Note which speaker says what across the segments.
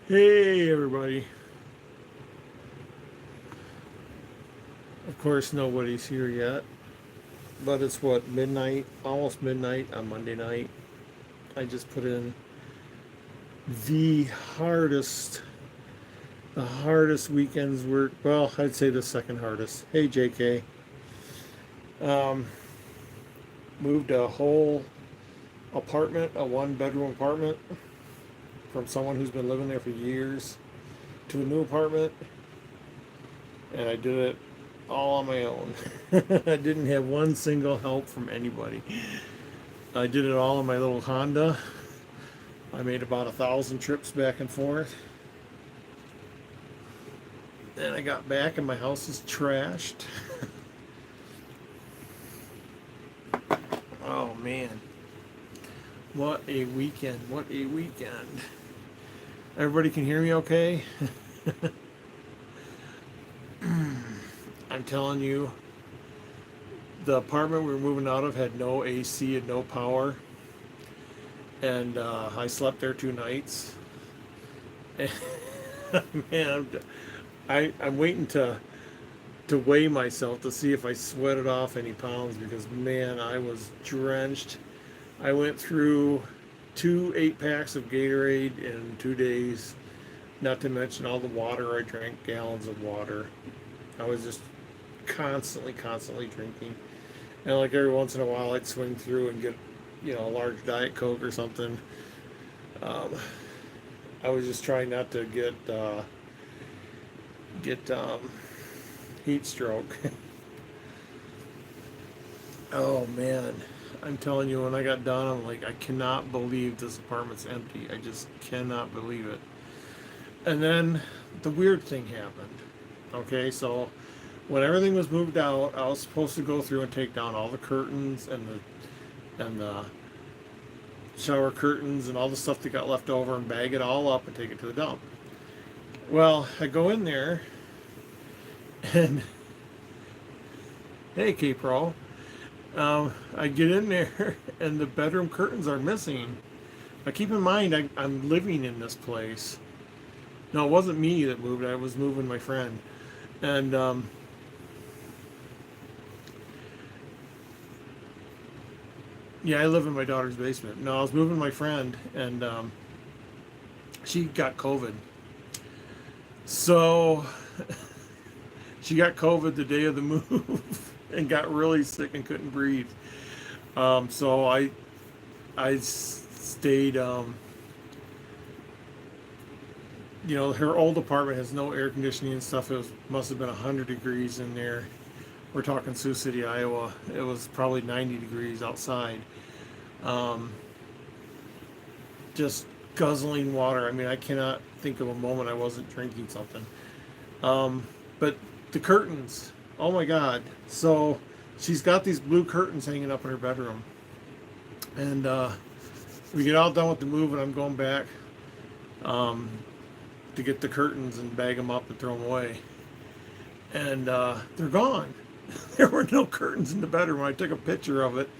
Speaker 1: Hey everybody. Of course nobody's here yet, but it's what, midnight, almost midnight on Monday night. I just put in the hardest the hardest weekend's work. Well, I'd say the second hardest. Hey JK. Um Moved a whole apartment, a one bedroom apartment from someone who's been living there for years to a new apartment, and I did it all on my own. I didn't have one single help from anybody. I did it all in my little Honda. I made about 1,000 trips back and forth. And I got back and my house is trashed. Oh man. What a weekend. What a weekend. Everybody can hear me okay? I'm telling you, the apartment we were moving out of had no AC and no power. And I slept there 2 nights. And man, I'm waiting to weigh myself to see if I sweated off any pounds because man, I was drenched. I went through 2 8 packs of Gatorade in 2 days, not to mention all the water I drank, gallons of water. I was just constantly drinking. And like every once in a while, I'd swing through and get, a large Diet Coke or something. Um, I was just trying not to get heat stroke. Oh man, I'm telling you, when I got done, I'm like, I cannot believe this apartment's empty. I just cannot believe it. And then the weird thing happened. Okay, so when everything was moved out, I was supposed to go through and take down all the curtains and the shower curtains and all the stuff that got left over and bag it all up and take it to the dump. Well, I go in there and hey, K Pro, I get in there and the bedroom curtains are missing. Now keep in mind, I'm living in this place. No, it wasn't me that moved. I was moving my friend, and yeah, I live in my daughter's basement. No, I was moving my friend, and she got COVID. So she got COVID the day of the move and got really sick and couldn't breathe. So I stayed. Her old apartment has no air conditioning and stuff. Must have been 100 degrees in there. We're talking Sioux City, Iowa. It was probably 90 degrees outside. Um, just guzzling water. I mean, I cannot think of a moment I wasn't drinking something. But the curtains, oh my God. So she's got these blue curtains hanging up in her bedroom. And we get all done with the move, and I'm going back um, to get the curtains and bag them up and throw them away. And they're gone. There were no curtains in the bedroom. I took a picture of it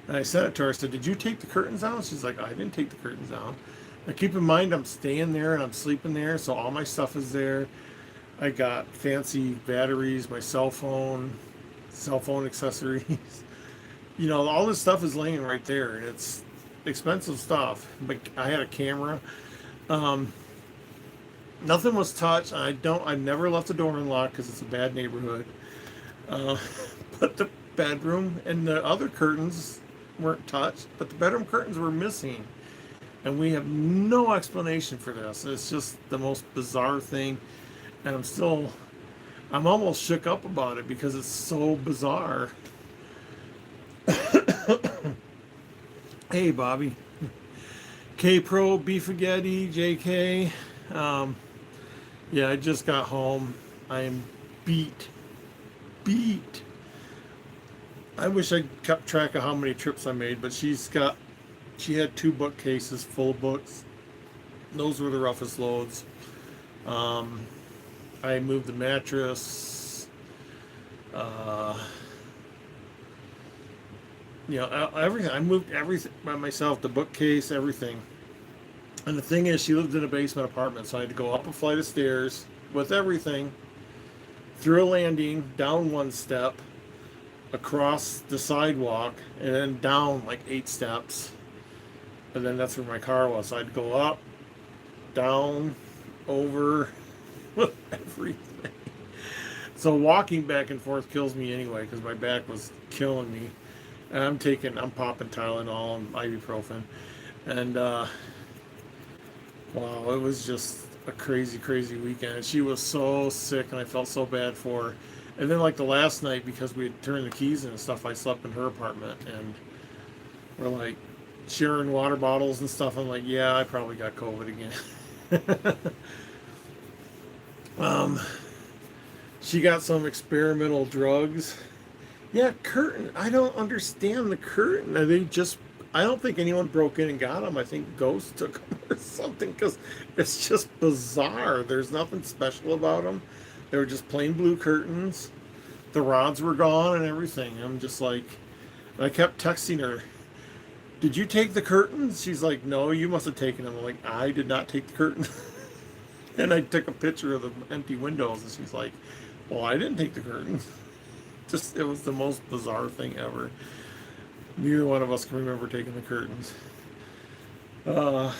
Speaker 1: and I sent it to her. I said, "Did you take the curtains down?" She's like, "I didn't take the curtains down." Now keep in mind, I'm staying there and I'm sleeping there, so all my stuff is there. I got fancy batteries, my cell phone accessories. All this stuff is laying right there, and it's expensive stuff. But I had a camera. Um, Nothing was touched. I've never left the door unlocked because it's a bad neighborhood. Uh, but the bedroom and the other curtains weren't touched, but the bedroom curtains were missing. And we have no explanation for this. It's just the most bizarre thing. And I'm almost shook up about it because it's so bizarre. Hey, Bobby. K Pro, Beefagetti, JK. Um, yeah, I just got home. I am beat. Beat. I wish I kept track of how many trips I made, but she had 2 bookcases full of books. Those were the roughest loads. Um, I moved the mattress. Uh, everything. I moved everything by myself. The bookcase, everything. And the thing is, she lived in a basement apartment, so I had to go up a flight of stairs with everything, through a landing, down one step, across the sidewalk, and then down like 8 steps. And then that's where my car was. So I had to go up, down, over, everything. So walking back and forth kills me anyway because my back was killing me. And I'm popping Tylenol and ibuprofen. And wow, it was just a crazy, crazy weekend. And she was so sick, and I felt so bad for her. And then, like the last night, because we had turned the keys in and stuff, I slept in her apartment, and we're like sharing water bottles and stuff. I'm like, yeah, I probably got COVID again. She got some experimental drugs. Yeah, curtain. I don't understand the curtain. Are they just? I don't think anyone broke in and got them. I think ghosts took them or something because it's just bizarre. There's nothing special about them. They were just plain blue curtains. The rods were gone and everything. I'm just like, I kept texting her, "Did you take the curtains?" She's like, "No, you must have taken them." I'm like, "I did not take the curtains." And I took a picture of the empty windows, and she's like, "Well, I didn't take the curtains." Just, it was the most bizarre thing ever. Neither one of us can remember taking the curtains. So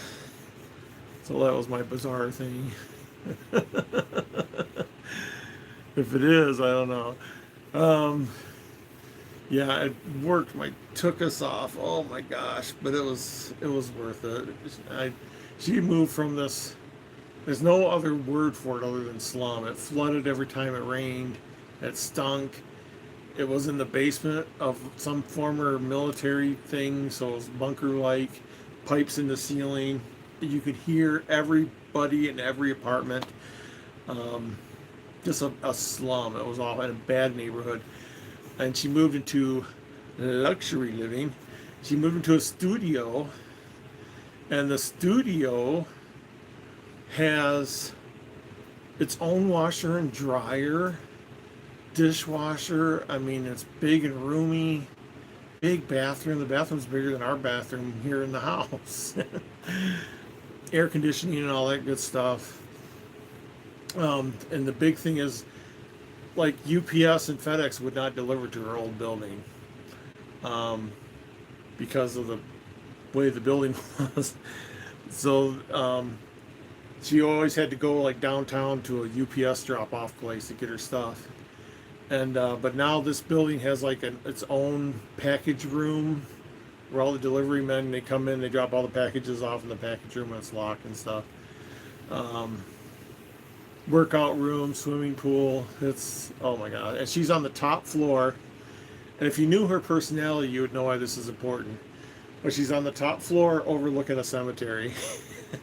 Speaker 1: that was my bizarre thing. If it is, I don't know. Um, yeah, it worked. Took us off. Oh my gosh! But it was worth it. She moved from this. There's no other word for it other than slum. It flooded every time it rained. It stunk. It was in the basement of some former military thing, so it was bunker-like, pipes in the ceiling. You could hear everybody in every apartment. Just a slum. It was all in a bad neighborhood. And she moved into luxury living. She moved into a studio, and the studio has its own washer and dryer, dishwasher. I mean, it's big and roomy. Big bathroom. The bathroom's bigger than our bathroom here in the house. Air conditioning and all that good stuff. And the big thing is, like, UPS and FedEx would not deliver to her old building because of the way the building was. So she always had to go like downtown to a UPS drop-off place to get her stuff. And but now this building has like its own package room where all the delivery men, they come in, they drop all the packages off in the package room, and it's locked and stuff. Workout room, swimming pool. It's, oh my god. And she's on the top floor. And if you knew her personality, you would know why this is important. But she's on the top floor overlooking a cemetery.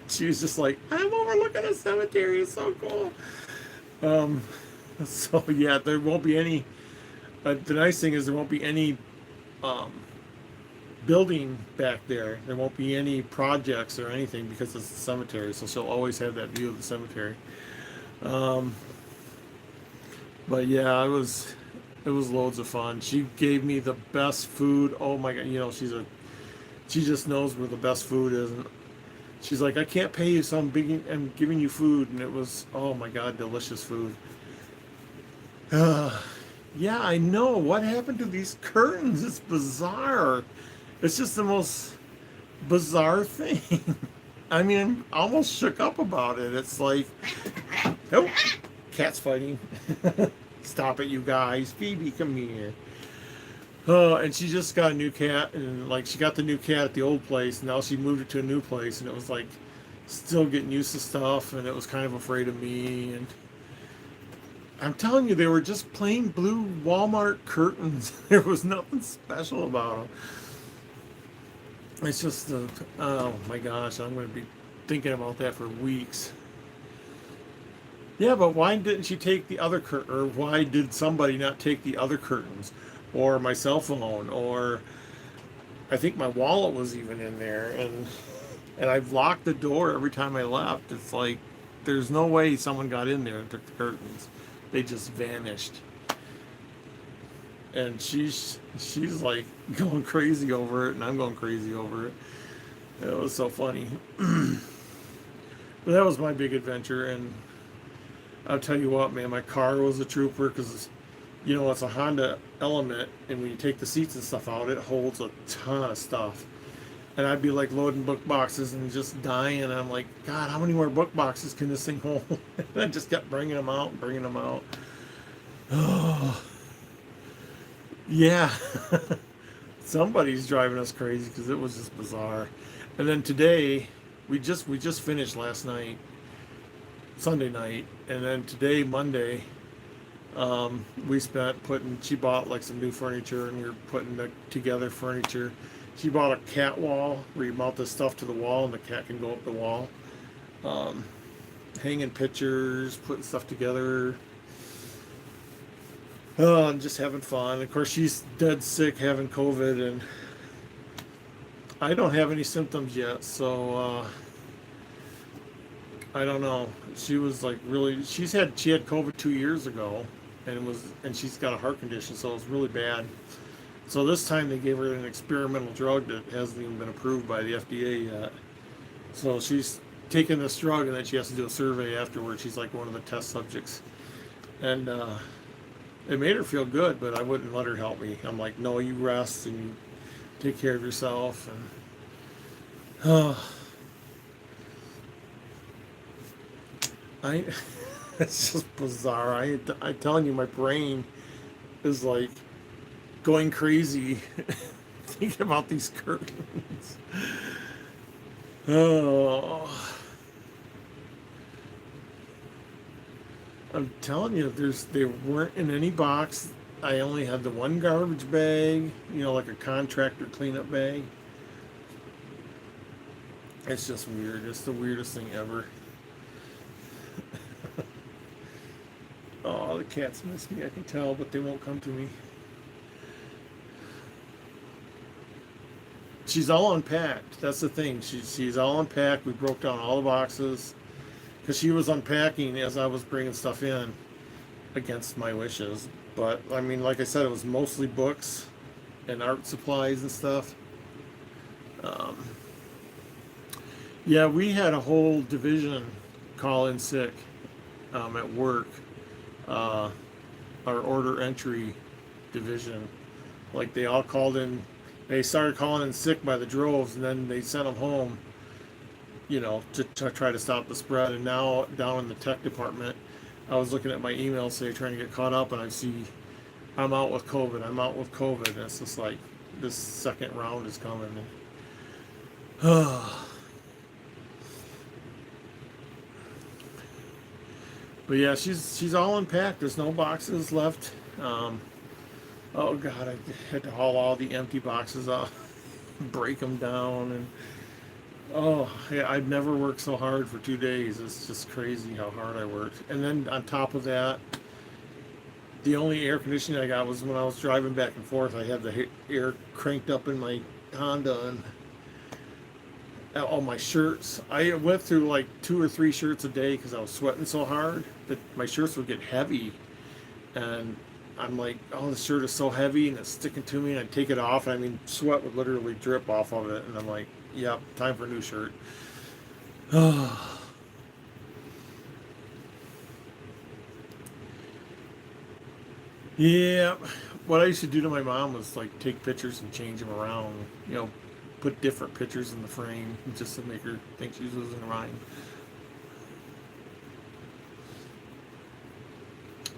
Speaker 1: She was just like, I'm overlooking a cemetery. It's so cool. So yeah, there won't be any. The nice thing is there won't be any building back there. There won't be any projects or anything because it's a cemetery. So she'll always have that view of the cemetery. But yeah, it was loads of fun. She gave me the best food. Oh my god, she just knows where the best food is. And she's like, I can't pay you, so I'm giving you food. And it was, oh my god, delicious food. Yeah, I know. What happened to these curtains? It's bizarre. It's just the most bizarre thing. I mean, I'm almost shook up about it. It's like, oh, cats fighting. Stop it, you guys. Phoebe, come here. And she just got a new cat, and like she got the new cat at the old place, and now she moved it to a new place, and it was like still getting used to stuff, and it was kind of afraid of me. And I'm telling you, they were just plain blue Walmart curtains. There was nothing special about them. It's just, oh my gosh, I'm going to be thinking about that for weeks. Yeah, but why didn't she take the other curtain, or why did somebody not take the other curtains, or my cell phone, or I think my wallet was even in there, and I've locked the door every time I left. It's like there's no way someone got in there and took the curtains. They just vanished. And she's like going crazy over it, and I'm going crazy over it. It was so funny. But that was my big adventure, and I'll tell you what, man, my car was a trooper because it's a Honda Element, and when you take the seats and stuff out, it holds a ton of stuff. And I'd be like loading book boxes and just dying. And I'm like, God, how many more book boxes can this thing hold? And I just kept bringing them out and bringing them out. Oh, yeah. Somebody's driving us crazy because it was just bizarre. And then today, we just finished last night, Sunday night, and then today, Monday, we spent putting. She bought like some new furniture, and we were putting together furniture. She bought a cat wall where you mount this stuff to the wall, and the cat can go up the wall. Um, Hanging pictures, putting stuff together. And just having fun. Of course, she's dead sick, having COVID, and I don't have any symptoms yet, so I don't know. She was like really. She had COVID 2 years ago, and she's got a heart condition, so it was really bad. So this time they gave her an experimental drug that hasn't even been approved by the FDA yet. So she's taking this drug, and then she has to do a survey afterwards. She's like one of the test subjects, and it made her feel good, but I wouldn't let her help me. I'm like, no, you rest and you take care of yourself. And I, it's just bizarre. I'm telling you, my brain is like going crazy thinking about these curtains. Oh, I'm telling you, they weren't in any box. I only had the one garbage bag, like a contractor cleanup bag. It's just weird. It's the weirdest thing ever. Oh, the cats miss me, I can tell, but they won't come to me. She's all unpacked. That's the thing. She's all unpacked. We broke down all the boxes because she was unpacking as I was bringing stuff in against my wishes. But I mean, like I said, it was mostly books and art supplies and stuff. Um, yeah, we had a whole division call in sick at work. Uh, our order entry division, like they all called in. They started calling in sick by the droves, and then they sent them home, to try to stop the spread. And now down in the tech department, I was looking at my emails today trying to get caught up, and I see I'm out with COVID. I'm out with COVID. And it's just like this second round is coming. But yeah, she's all unpacked. There's no boxes left. Oh God, I had to haul all the empty boxes out, break them down, and oh, yeah, I've never worked so hard for 2 days. It's just crazy how hard I worked. And then on top of that, the only air conditioning I got was when I was driving back and forth. I had the air cranked up in my Honda, and all my shirts. I went through like 2 or 3 shirts a day because I was sweating so hard that my shirts would get heavy, and I'm like, oh, the shirt is so heavy and it's sticking to me, and I take it off, and I mean, sweat would literally drip off of it, and I'm like, yep, time for a new shirt. Yeah, what I used to do to my mom was like take pictures and change them around, put different pictures in the frame just to make her think she's losing her mind.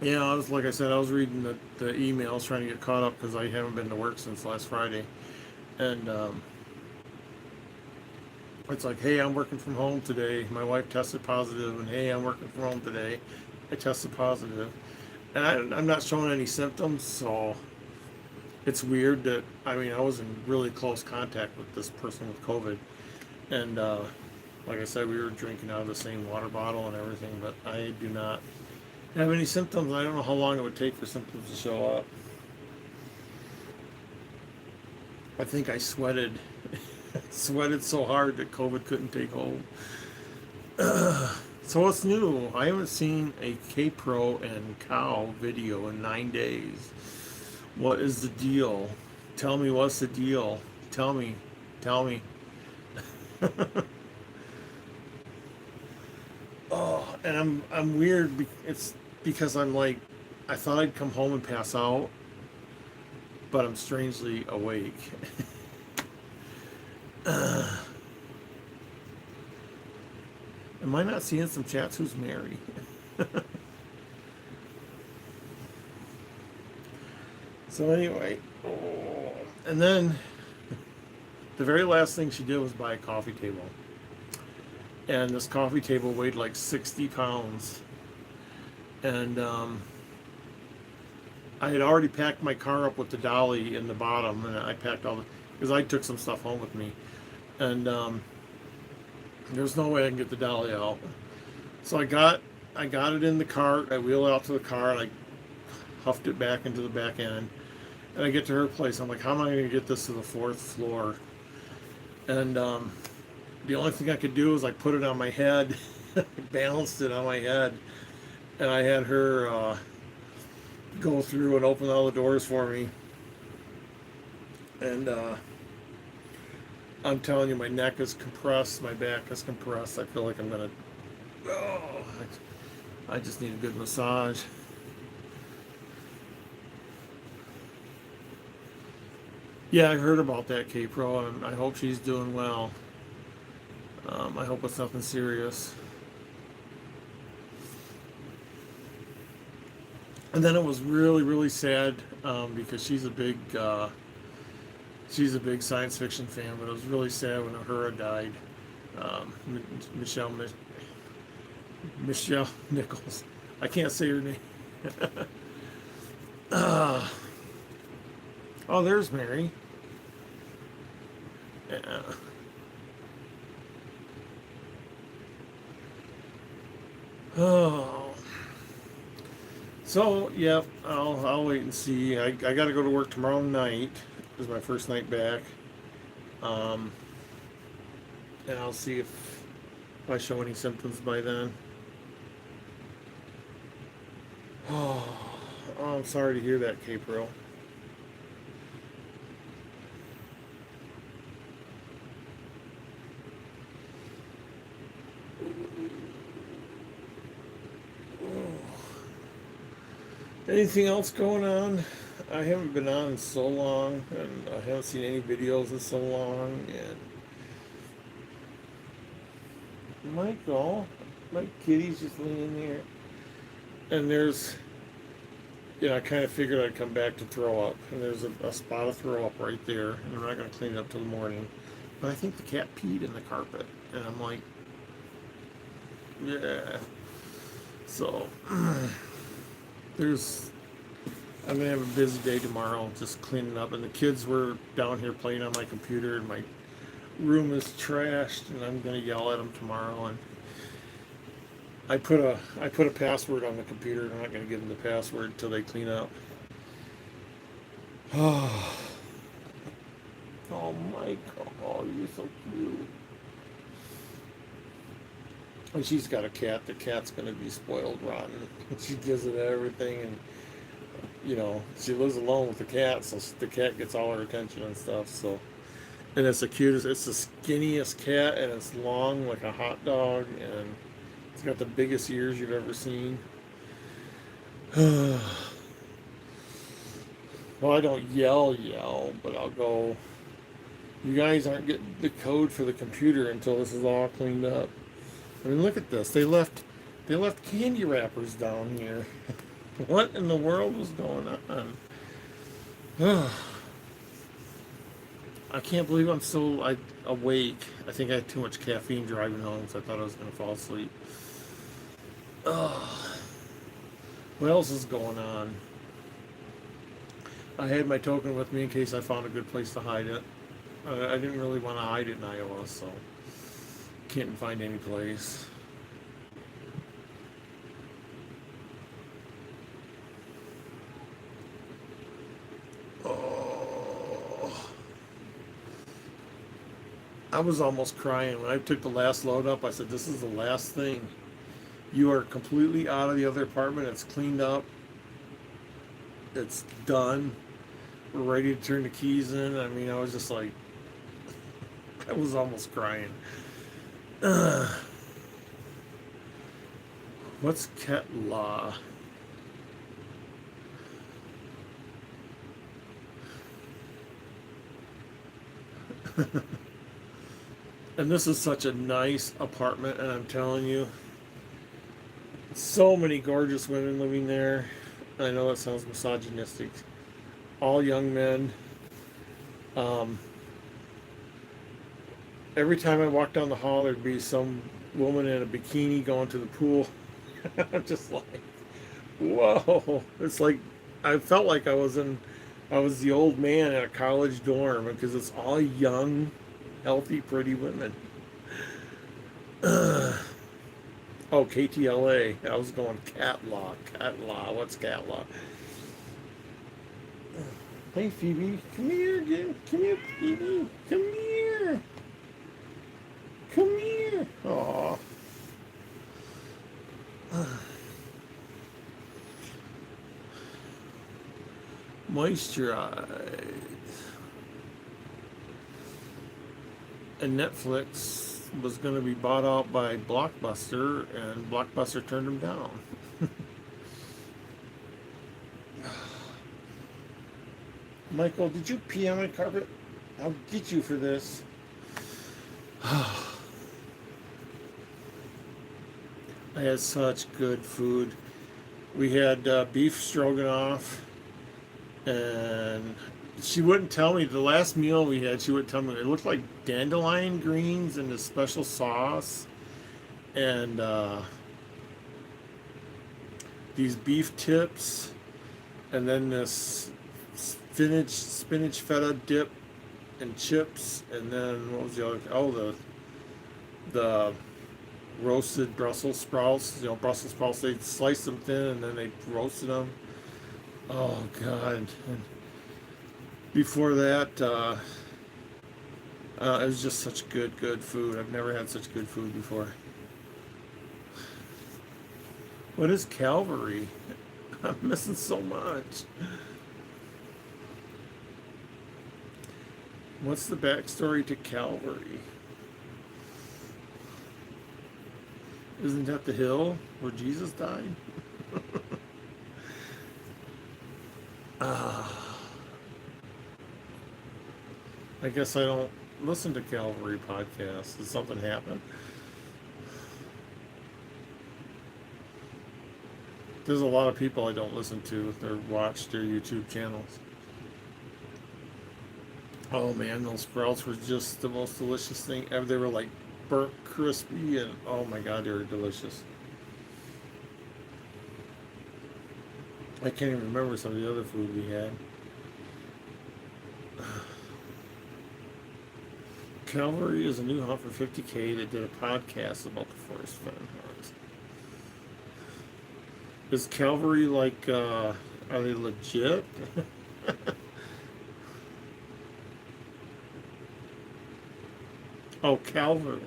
Speaker 1: Yeah, like I said, I was reading the emails trying to get caught up because I haven't been to work since last Friday. And it's like, hey, I'm working from home today. My wife tested positive, and hey, I'm working from home today. I tested positive. And I'm not showing any symptoms, so it's weird that, I mean, I was in really close contact with this person with COVID. And like I said, we were drinking out of the same water bottle and everything, but I do not have any symptoms. I don't know how long it would take for symptoms to show up. I think I sweated, sweated so hard that COVID couldn't take hold. So what's new? I haven't seen a K-Pro and Cow video in 9 days. What is the deal? Tell me what's the deal. Tell me. Tell me. And I'm weird. It's because I'm like, I thought I'd come home and pass out, but I'm strangely awake. Am I not seeing some chats? Who's Mary? So anyway, and then the very last thing she did was buy a coffee table, and this coffee table weighed like 60 pounds, and I had already packed my car up with the dolly in the bottom, and I packed all the because I took some stuff home with me, and there's no way I can get the dolly out. So I got it in the cart. I wheeled it out to the car, and I huffed it back into the back end. And I get to her place. I'm like, how am I going to get this to the fourth floor? And the only thing I could do was like put it on my head, balanced it on my head, and I had her go through and open all the doors for me. And I'm telling you, my neck is compressed, my back is compressed. I feel like I'm gonna. Oh, I just need a good massage. Yeah, I heard about that, K-Pro, and I hope she's doing well. I hope it's nothing serious. And then it was really, really sad because she's a big science fiction fan. But it was really sad when Uhura died. Um, Michelle Michelle Nichols. I can't say her name. uh, oh, there's Mary. Yeah. Oh. So, yeah, I'll wait and see. I got to go to work tomorrow night. This is my first night back. Um, and I'll see if I show any symptoms by then. Oh, I'm sorry to hear that, K-Pro. Anything else going on? I haven't been on in so long, and I haven't seen any videos in so long. And Michael, my kitty's just laying there. And there's, I kind of figured I'd come back to throw up, and there's a spot of throw up right there, and I'm not going to clean it up till the morning. But I think the cat peed in the carpet, and I'm like, yeah. So I'm gonna have a busy day tomorrow, just cleaning up. And the kids were down here playing on my computer, and my room is trashed, and I'm gonna yell at them tomorrow. And I put a password on the computer, and I'm not gonna give them the password until they clean up. Oh, Michael, oh, you're so cute. And she's got a cat. The cat's gonna be spoiled rotten. She gives it everything, and she lives alone with the cat, so the cat gets all her attention and stuff. So, and it's it's the skinniest cat, and it's long like a hot dog, and it's got the biggest ears you've ever seen. Well, I don't yell, but I'll go. You guys aren't getting the code for the computer until this is all cleaned up. I mean, look at this. They left candy wrappers down here. What in the world was going on? I can't believe I'm still awake. I think I had too much caffeine driving home, so I thought I was going to fall asleep. What else is going on? I had my token with me in case I found a good place to hide it. I didn't really want to hide it in Iowa, so can't find any place. I was almost crying when I took the last load up. I said, "This is the last thing. You are completely out of the other apartment. It's cleaned up. It's done. We're ready to turn the keys in." I mean, I was just like, I was almost crying. What's Ketla? And this is such a nice apartment, and I'm telling you, so many gorgeous women living there. I know it sounds misogynistic. All young men. Um, every time I walk down the hall, there'd be some woman in a bikini going to the pool. I'm just like, whoa! It's like I felt like I was the old man at a college dorm because it's all young, healthy, pretty women. Oh, KTLA. I was going cat law. Cat law. What's cat law? Hey, Phoebe. Come here again. Come here, Phoebe. Come here. Come here. Aw. Moisturize. And Netflix was going to be bought out by Blockbuster, and Blockbuster turned them down. Michael, did you pee on my carpet? I'll get you for this. I had such good food. We had beef stroganoff, and she wouldn't tell me the last meal we had. She wouldn't tell me it looked like dandelion greens in this special sauce, and these beef tips, and then this spinach feta dip and chips, and then what was the other? Oh, the roasted Brussels sprouts. You know, Brussels sprouts. They sliced them thin and then they roasted them. Oh God! And before that, it was just such good food. I've never had such good food before. What is Calvary? I'm missing so much. What's the backstory to Calvary? Isn't that the hill where Jesus died? I guess I don't listen to Calvary podcasts. Did something happen? There's a lot of people I don't listen to or watch their YouTube channels. Oh man, those sprouts were just the most delicious thing ever. They were like burnt crispy, and oh my God, they were delicious. I can't even remember some of the other food we had. Calvary is a new hunt for 50K that did a podcast about the Forest Fen hunt. Is Calvary like, are they legit? Oh, Calvary.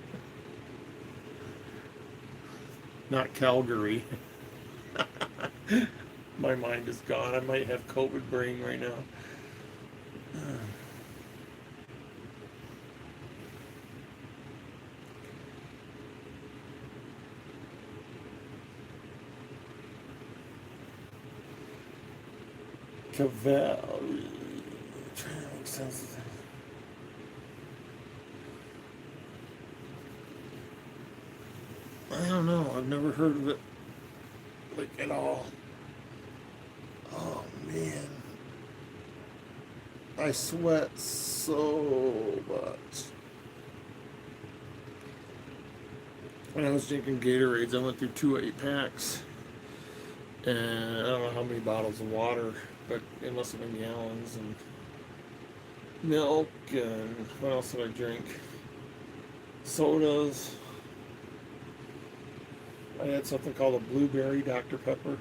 Speaker 1: Not Calgary. My mind is gone. I might have COVID brain right now. Cavalry. Trying to make sense of that. I don't know. I've never heard of it like at all. Oh man, I sweat so much. When I was drinking Gatorades, I went through 2 8-packs, and I don't know how many bottles of water, but it must have been gallons, and milk, and what else did I drink? Sodas. I had something called a blueberry Dr. Pepper.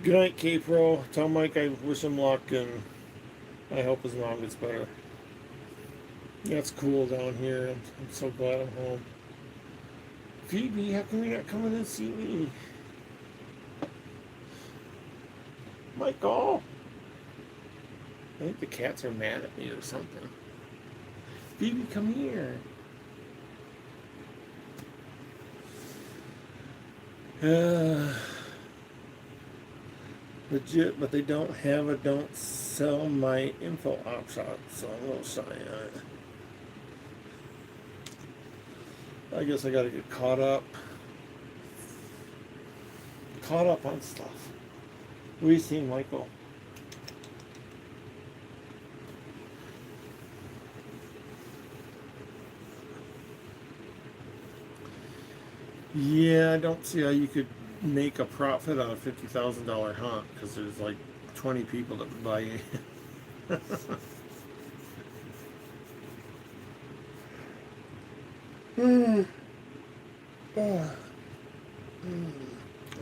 Speaker 1: Good night, K-Pro. Tell Mike I wish him luck, and I hope his mom gets better. Yeah, it's cool down here. I'm so glad I'm home. Phoebe, how come you're not coming and see me? Michael! I think the cats are mad at me or something. Phoebe, come here. Legit, but they don't have a don't sell my info option, so I'm a little shy on it. I guess I gotta get caught up. Caught up on stuff. What do you think, Michael? Yeah, I don't see how you could make a profit on a $50,000 hunt because there's like 20 people that would buy you.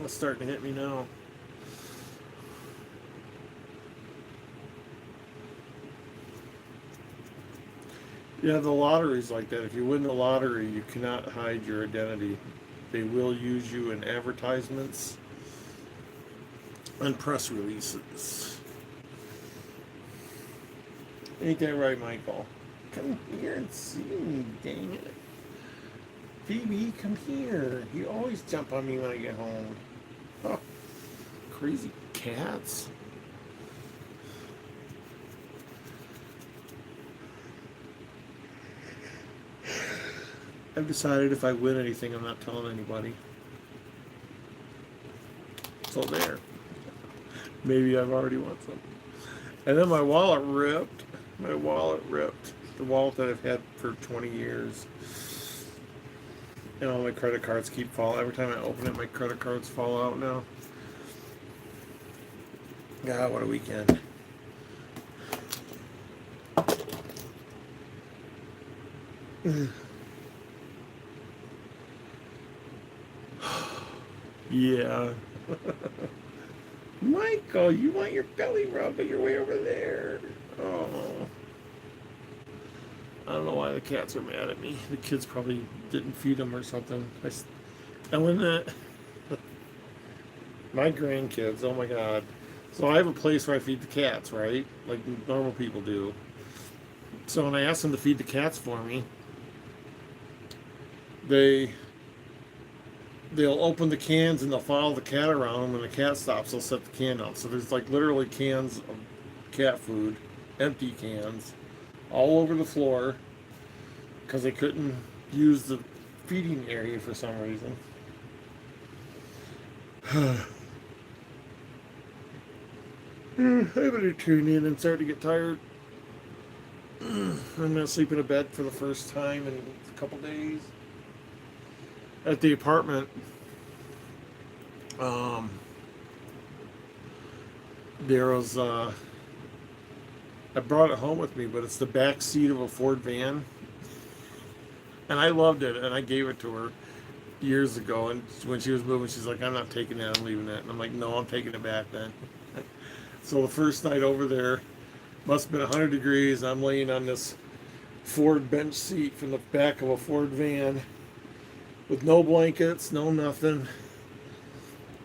Speaker 1: It's starting to hit me now. Yeah, the lottery's like that. If you win the lottery, you cannot hide your identity. They will use you in advertisements and press releases. Ain't that right, Michael? Come here and see me, dang it. Phoebe, come here. You always jump on me when I get home. Huh. Crazy cats. I've decided if I win anything, I'm not telling anybody. So there. Maybe I've already won something. And then my wallet ripped. My wallet ripped. The wallet that I've had for 20 years. And all my credit cards keep falling. Every time I open it, my credit cards fall out now. God, what a weekend. Yeah. Michael, you want your belly rub, but you're way over there. Oh. I don't know why the cats are mad at me. The kids probably didn't feed them or something. And when my grandkids, oh my God. So I have a place where I feed the cats, right? Like normal people do. So when I ask them to feed the cats for me, they they'll open the cans and they'll follow the cat around, and when the cat stops, they'll set the can down. So there's like literally cans of cat food, empty cans, all over the floor because they couldn't use the feeding area for some reason. I better tune in and start to get tired. I'm gonna sleep in a bed for the first time in a couple days. At the apartment, um, there was I brought it home with me, but it's the back seat of a Ford van, and I loved it, and I gave it to her years ago. And when she was moving, she's like, "I'm not taking that. I'm leaving it." And I'm like, "No, I'm taking it back then." So the first night over there, must have been 100 degrees. I'm laying on this Ford bench seat from the back of a Ford van with no blankets, no nothing.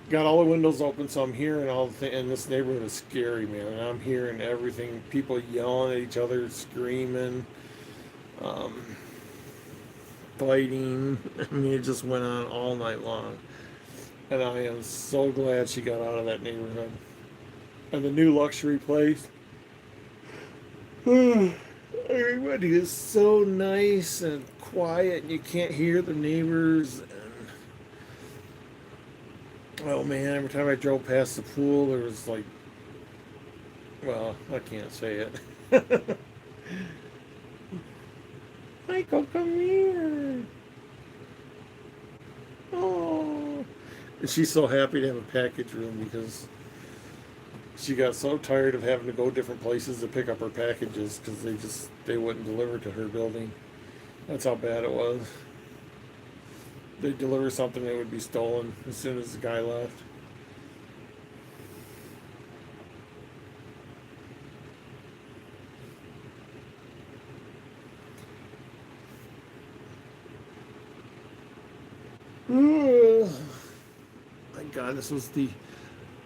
Speaker 1: Got all the windows open, so I'm hearing all the things. And this neighborhood is scary, man. And I'm hearing everything. People yelling at each other, screaming, um, fighting. I mean, it just went on all night long. And I am so glad she got out of that neighborhood. And the new luxury place, everybody is so nice and quiet, and you can't hear the neighbors. Oh man, every time I drove past the pool, there was like, well, I can't say it. Michael, come here. Oh. And she's so happy to have a package room because she got so tired of having to go different places to pick up her packages because they wouldn't deliver to her building. That's how bad it was. They'd deliver something that would be stolen as soon as the guy left. My God, this was the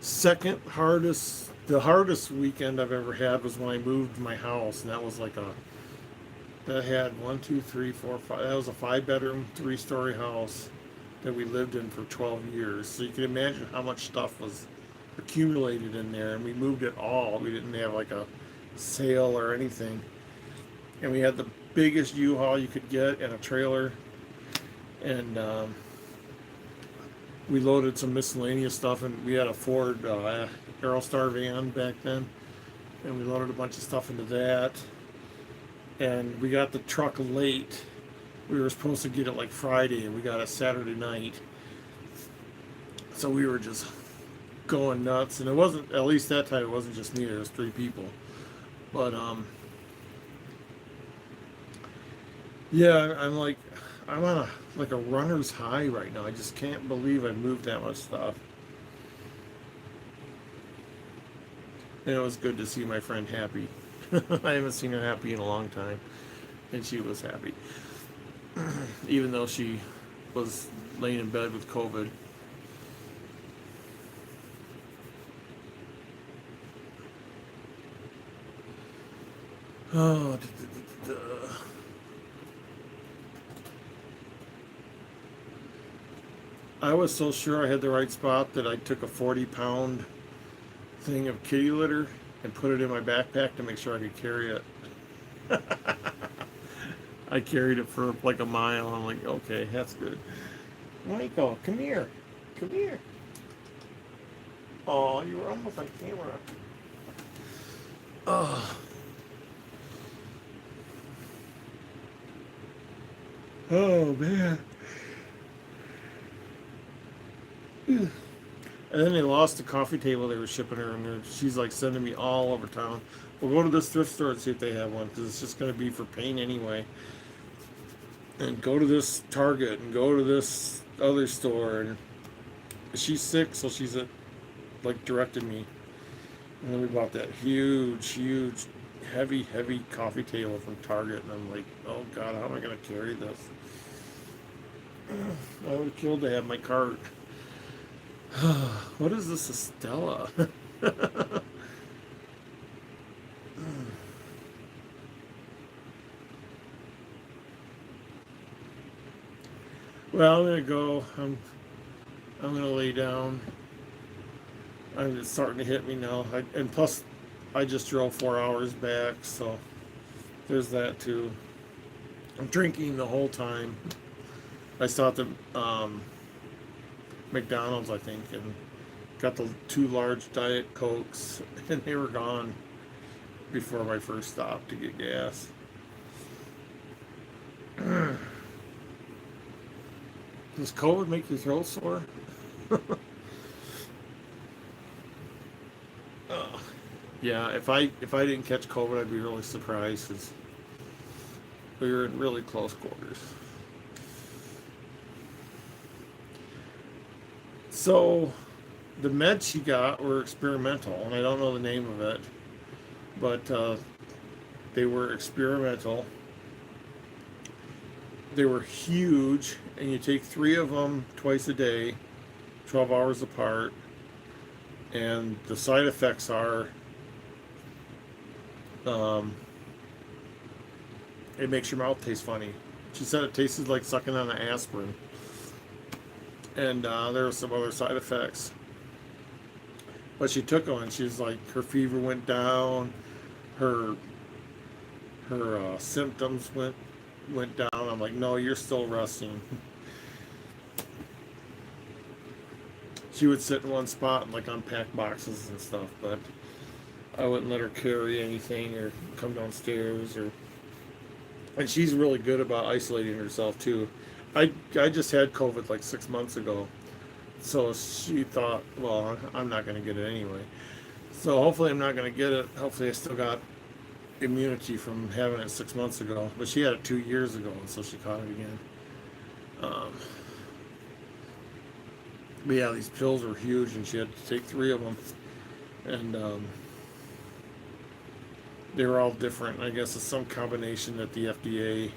Speaker 1: second hardest The hardest weekend I've ever had was when I moved my house, and that was like that had one, two, three, four, five. That was a 5 bedroom, 3 story house that we lived in for 12 years. So you can imagine how much stuff was accumulated in there, and we moved it all. We didn't have like a sale or anything, and we had the biggest U-Haul you could get and a trailer, and we loaded some miscellaneous stuff, and we had a Ford Aerostar van back then, and we loaded a bunch of stuff into that, and we got the truck late. We were supposed to get it like Friday, and we got it Saturday night, so we were just going nuts. And it wasn't, at least that time, it wasn't just me. There was 3 people, but yeah, I'm on a runner's high right now. I just can't believe I moved that much stuff. And it was good to see my friend happy. I haven't seen her happy in a long time, and she was happy, even though she was laying in bed with COVID. Oh, I was so sure I had the right spot that I took a 40-pound thing of kitty litter and put it in my backpack to make sure I could carry it. I carried it for like a mile. I'm like, okay, that's good. Michael, come here. Come here. Oh, you were almost on camera. Oh, oh man. And then they lost the coffee table they were shipping her, and she's like sending me all over town. We'll go to this thrift store and see if they have one, because it's just going to be for paint anyway. And go to this Target and go to this other store. And she's sick, so she's like directed me. And then we bought that huge, heavy coffee table from Target, and I'm like, oh God, how am I going to carry this? I would have killed to have my cart. What is this, Estella? Well, I'm gonna go. I'm gonna lay down. It's starting to hit me now. And plus, I just drove 4 hours back, so there's that too. I'm drinking the whole time. I stopped at McDonald's, I think, and got the 2 large Diet Cokes, and they were gone before my first stop to get gas. Does COVID make your throat sore? Oh. Yeah, if I didn't catch COVID, I'd be really surprised, because we were in really close quarters. So the meds she got were experimental, and I don't know the name of it, but they were experimental. They were huge, and you take 3 of them twice a day, 12 hours apart, and the side effects are um, it makes your mouth taste funny. She said it tasted like sucking on an aspirin, and there were some other side effects. But she took them, and she was like, her fever went down, her symptoms went down. I'm like, no, you're still resting. She would sit in one spot and like unpack boxes and stuff, but I wouldn't let her carry anything or come downstairs. Or and she's really good about isolating herself too. I just had COVID like 6 months ago, so she thought, well, I'm not going to get it anyway. So hopefully I'm not going to get it. Hopefully I still got immunity from having it 6 months ago. But she had it 2 years ago, and so she caught it again. Um, but yeah, these pills were huge, and she had to take 3 of them, and they were all different. I guess it's some combination that the FDA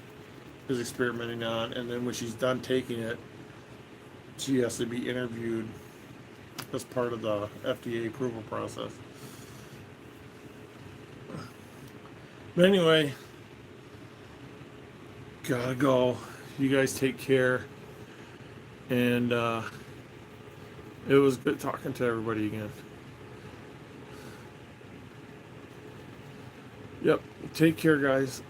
Speaker 1: is experimenting on, and then when she's done taking it, she has to be interviewed as part of the FDA approval process. But anyway, gotta go. You guys take care. And it was good talking to everybody again. Yep. Take care, guys.